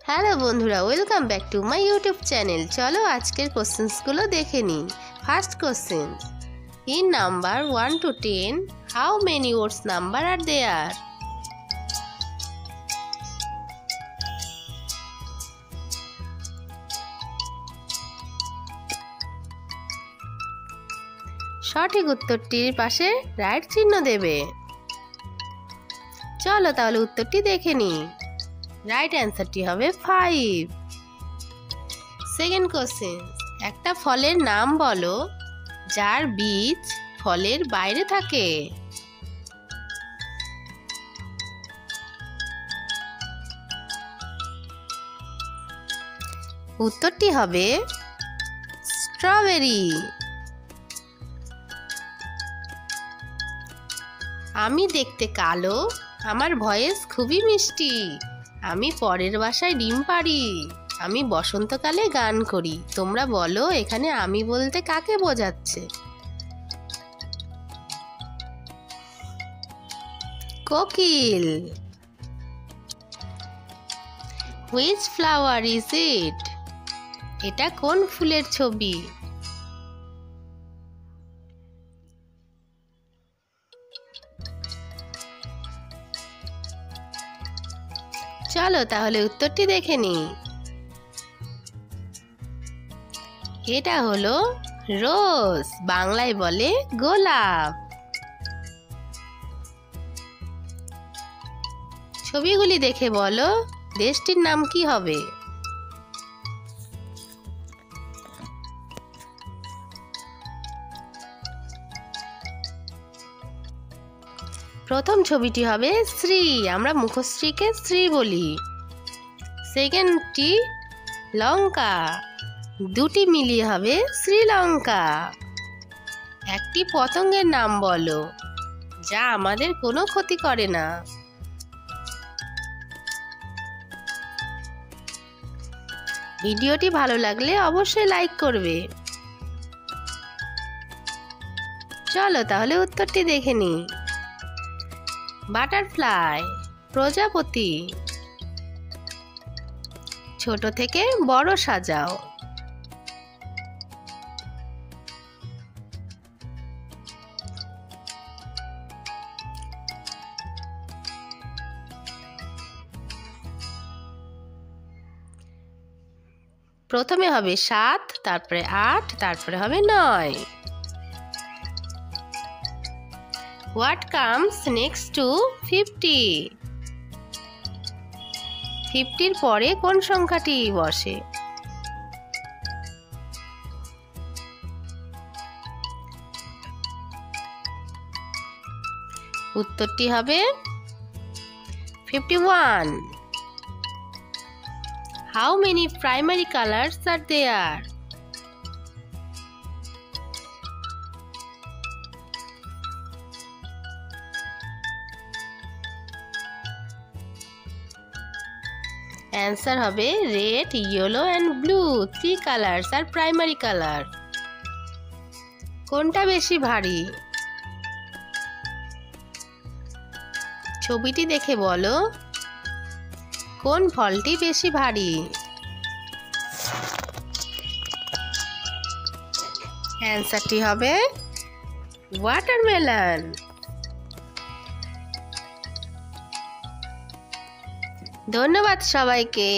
Hello বন্ধুরা, welcome back to my YouTube channel. চলো আজকের কোশ্চেন্সগুলো দেখে নিই। First question, in number 1 to 10 how many odds number are there? সঠিক উত্তরটির পাশে রাইট চিহ্ন দেবে। চলো তাহলে উত্তরটি দেখে নিই। রাইট অ্যান্সারটি হবে 5। সেকেন্ড কোশ্চেন, একটা ফলের নাম বলো যার বীজ ফলের বাইরে থাকে। উত্তরটি হবে স্ট্রবেরি। আমি দেখতে কালো, আমার ভয়েস খুবই মিষ্টি, আমি পরের বাসায় ডিম পাড়ি, আমি বসন্তকালে গান করি। তোমরা বলো এখানে আমি বলতে কাকে বোঝাচ্ছে? কোকিল। Which flower is it? এটা কোন ফুলের ছবি? চলো তাহলে উত্তরটি দেখে নিই। এটা হলো রোজ, বাংলায় বলে গোলাপ। ছবিগুলি দেখে বলো দেশটির নাম কি হবে? প্রথম ছবিটি হবে শ্রী, আমরা মুখশ্রীকে শ্রী বলি। সেকেন্ডটি লঙ্কা, দুটি মিলিয়ে হবে শ্রীলঙ্কা। একটি পতঙ্গের নাম বলো যা আমাদের কোনো ক্ষতি করে না। ভিডিওটি ভালো লাগলে অবশ্যই লাইক করবে। চলো তাহলে উত্তরটি দেখে নিই। বাটারফ্লাই, প্রজাপতি। ছোট থেকে বড় সাজাও। প্রথমে হবে 7, তারপরে 8, তারপরে হবে 9। What comes next to 50? 50-র পরে কোন সংখ্যাটি বসে? উত্তরটি হবে 51. How many primary colors are there? Answer হবে red, yellow and blue. 3 colours are primary colour. কোনটা বেশি ভারী? ছবিটি দেখে বলো কোন ফলটি বেশি ভারী? অ্যান্সারটি হবে ওয়াটারমেলন। ধন্যবাদ সবাইকে।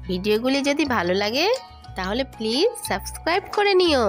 ভিডিওগুলি যদি ভালো লাগে তাহলে প্লিজ সাবস্ক্রাইব করে নিও।